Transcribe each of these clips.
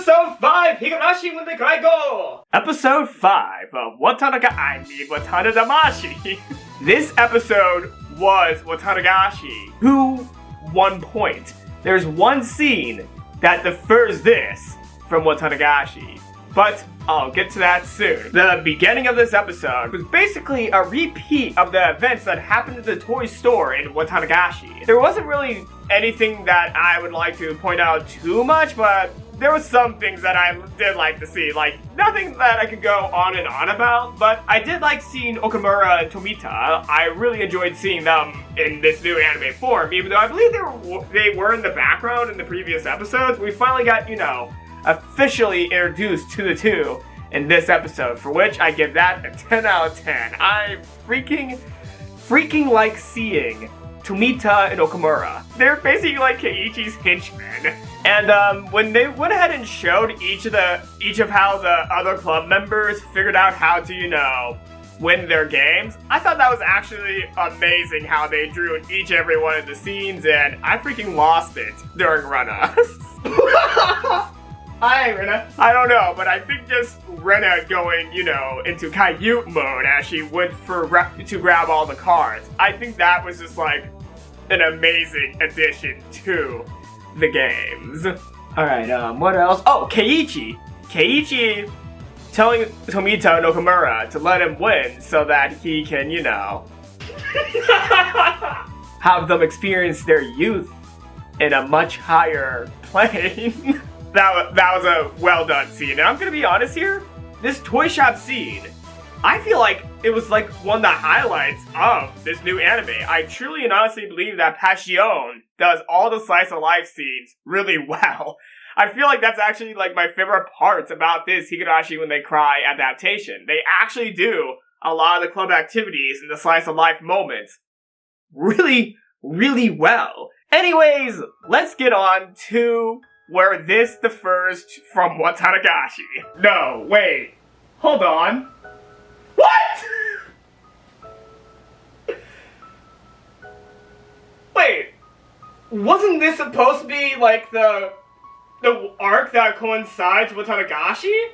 Episode 5, Higurashi when they cry go! Episode 5 of Watanagashi and Watanadamashi. This episode was Watanagashi, who 1 point. There's one scene that defers this from Watanagashi, but I'll get to that soon. The beginning of this episode was basically a repeat of the events that happened at the toy store in Watanagashi. There wasn't really anything that I would like to point out too much, but there was some things that I did like to see, like nothing that I could go on and on about, but I did like seeing Okamura and Tomita. I really enjoyed seeing them in this new anime form, even though I believe they were in the background in the previous episodes. We finally got, officially introduced to the two in this episode, for which I give that a 10 out of 10. I freaking like seeing Tomita and Okamura. They're basically like Keiichi's henchmen. And when they went ahead and showed each of how the other club members figured out how to, win their games, I thought that was actually amazing how they drew each and every one of the scenes, and I freaking lost it during run-ups. Hi, Rena. I don't know, but I think just Rena going, into Keiichi mode as she went to grab all the cards. I think that was just like an amazing addition to the games. Alright, what else? Oh, Keiichi! Keiichi telling Tomita and Okamura to let him win so that he can, have them experience their youth in a much higher plane. That was a well done scene. And I'm gonna be honest here, this toy shop scene, I feel like it was like one of the highlights of this new anime. I truly and honestly believe that Shion does all the slice of life scenes really well. I feel like that's actually like my favorite parts about this Higurashi When They Cry adaptation. They actually do a lot of the club activities and the slice of life moments really, really well. Anyways, let's get on to where this differs from Watanagashi. No, wait. Hold on. What?! Wait. Wasn't this supposed to be like the arc that coincides with Watanagashi?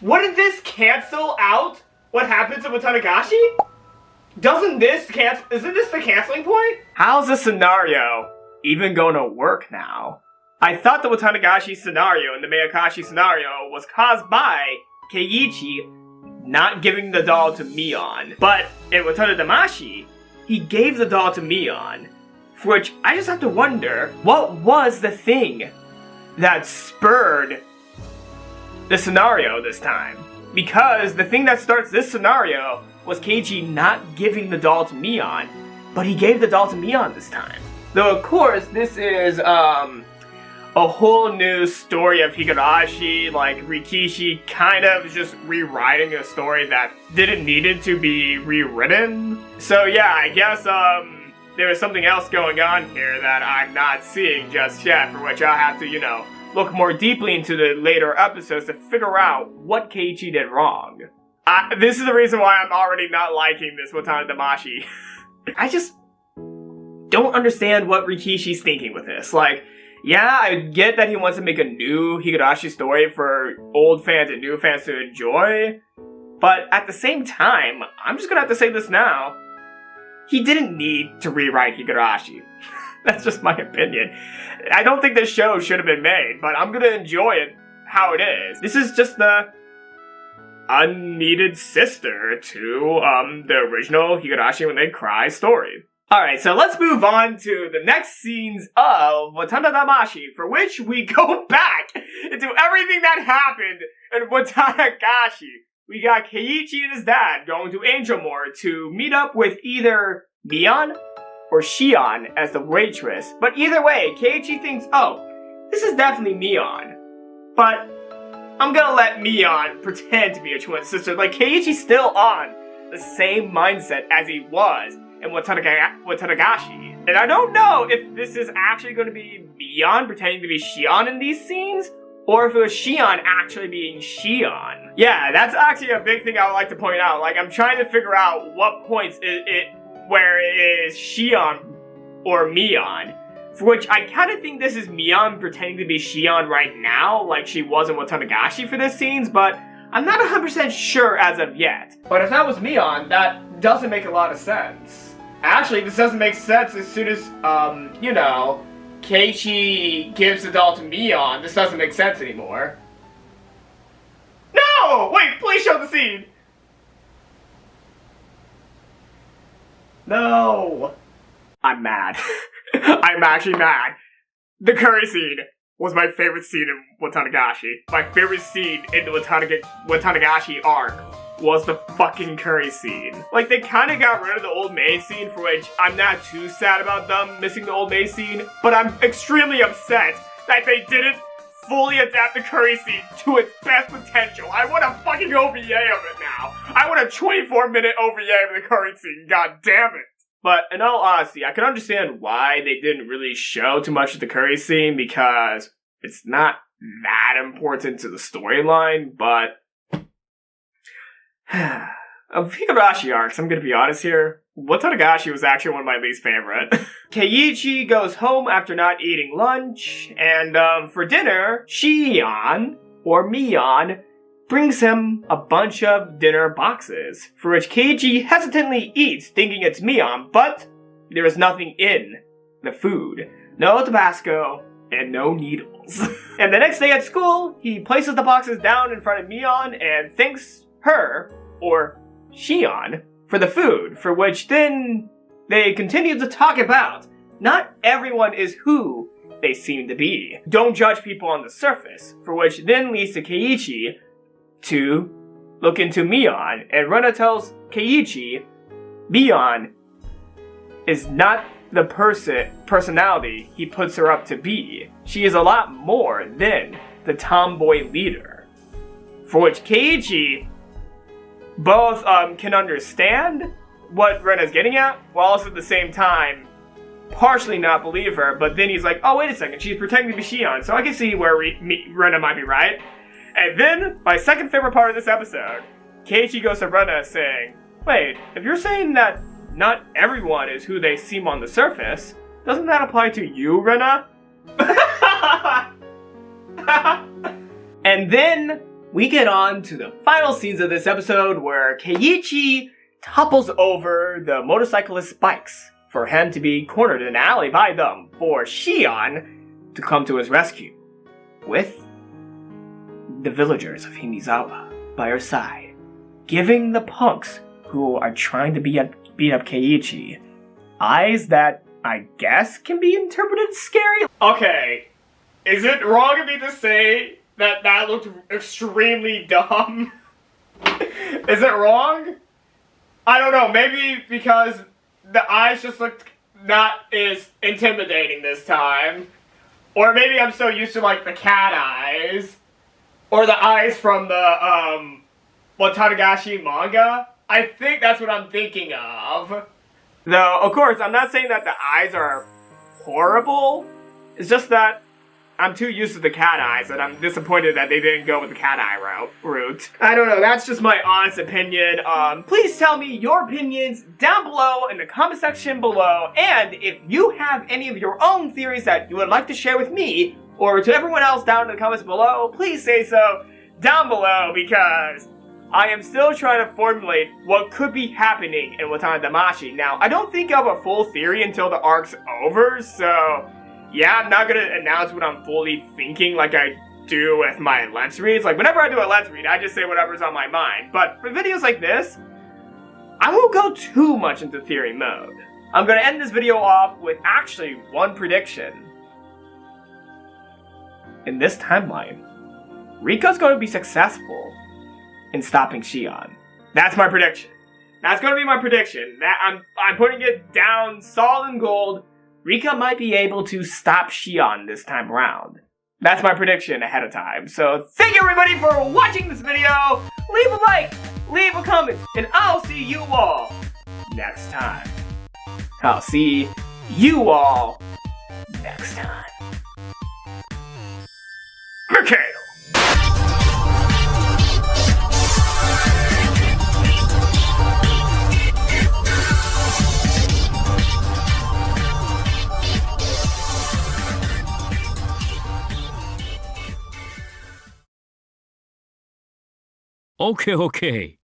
Wouldn't this cancel out what happened to Watanagashi? Isn't this the canceling point? How's the scenario even gonna work now? I thought the Watanagashi scenario and the Miyakashi scenario was caused by Keiichi not giving the doll to Mion. But in Watanadamashi, he gave the doll to Mion. For which I just have to wonder, what was the thing that spurred the scenario this time? Because the thing that starts this scenario was Keiichi not giving the doll to Mion, but he gave the doll to Mion this time. Though of course, this is, a whole new story of Higurashi, like Rikishi kind of just rewriting a story that didn't needed to be rewritten. So yeah, I guess there was something else going on here that I'm not seeing just yet, for which I'll have to, look more deeply into the later episodes to figure out what Keiichi did wrong. This is the reason why I'm already not liking this Watanadamashi. I just don't understand what Rikishi's thinking with this. Like, yeah, I get that he wants to make a new Higurashi story for old fans and new fans to enjoy, but at the same time, I'm just gonna have to say this now, he didn't need to rewrite Higurashi. That's just my opinion. I don't think this show should have been made, but I'm gonna enjoy it how it is. This is just the unneeded sister to the original Higurashi When They Cry story. Alright, so let's move on to the next scenes of Watanadamashi, for which we go back into everything that happened in Watanagashi. We got Keiichi and his dad going to Angel Mort to meet up with either Mion or Shion as the waitress. But either way, Keiichi thinks, oh, this is definitely Mion. But I'm gonna let Mion pretend to be a twin sister. Like, Keiichi's still on the same mindset as he was in Watanagashi. And I don't know if this is actually going to be Mion pretending to be Shion in these scenes, or if it was Shion actually being Shion. Yeah, that's actually a big thing I would like to point out. Like, I'm trying to figure out what points where it is Shion or Mion. For which I kind of think this is Mion pretending to be Shion right now, like she was in Watanagashi for this scenes, but I'm not 100% sure as of yet. But if that was Mion, that doesn't make a lot of sense. Actually, this doesn't make sense as soon as, you know, Keiichi gives the doll to Mion. This doesn't make sense anymore. No! Wait, please show the scene! No! I'm mad. I'm actually mad. The curry scene was my favorite scene in Watanagashi. My favorite scene in the Watanagashi arc was the fucking curry scene. Like, they kind of got rid of the old maid scene, for which I'm not too sad about them missing the old maid scene, but I'm extremely upset that they didn't fully adapt the curry scene to its best potential. I want a fucking OVA of it now. I want a 24-minute OVA of the curry scene, god damn it. But in all honesty, I can understand why they didn't really show too much of the curry scene, because it's not that important to the storyline, but of Higurashi arcs, I'm gonna be honest here, Watanagashi was actually one of my least favorite. Keiichi goes home after not eating lunch, and for dinner, Shion, or Mion, brings him a bunch of dinner boxes, for which Keiichi hesitantly eats, thinking it's Mion, but there is nothing in the food. No Tabasco, and no needles. And the next day at school, he places the boxes down in front of Mion and thanks her, or Shion, for the food, for which then they continue to talk about not everyone is who they seem to be. Don't judge people on the surface, for which then leads to Keiichi to look into Mion, and Rena tells Keiichi Mion is not the personality he puts her up to be. She is a lot more than the tomboy leader. For which Keiichi both can understand what Rena's getting at, while also at the same time partially not believe her, but then he's like, oh wait a second, she's pretending to be Shion, so I can see where Rena might be right. And then, my second favorite part of this episode, Keiichi goes to Rena saying, wait, if you're saying that not everyone is who they seem on the surface, doesn't that apply to you, Rena? And then we get on to the final scenes of this episode where Keiichi topples over the motorcyclist's bikes for him to be cornered in an alley by them for Shion to come to his rescue, with the villagers of Himizawa by her side, giving the punks who are trying to beat up Keiichi eyes that I guess can be interpreted scary. Okay, is it wrong of me to say that that looked extremely dumb? Is it wrong? I don't know, maybe because the eyes just looked not as intimidating this time. Or maybe I'm so used to like the cat eyes. Or the eyes from the Watanagashi manga. I think that's what I'm thinking of. Though, of course, I'm not saying that the eyes are horrible. It's just that I'm too used to the cat eyes that I'm disappointed that they didn't go with the cat eye route. I don't know, that's just my honest opinion. Please tell me your opinions down below in the comment section below. And if you have any of your own theories that you would like to share with me, or to everyone else down in the comments below, please say so down below, because I am still trying to formulate what could be happening in Watanadamashi. Now, I don't think of a full theory until the arc's over, so yeah, I'm not gonna announce what I'm fully thinking like I do with my Lens reads. Like, whenever I do a Lens read, I just say whatever's on my mind. But for videos like this, I won't go too much into theory mode. I'm gonna end this video off with actually one prediction. In this timeline, Rika's going to be successful in stopping Shion. That's my prediction. That's going to be my prediction. I'm putting it down solid in gold. Rika might be able to stop Shion this time around. That's my prediction ahead of time. So thank you everybody for watching this video. Leave a like, leave a comment, and I'll see you all next time. I'll see you all next time. Mercado. OK, OK.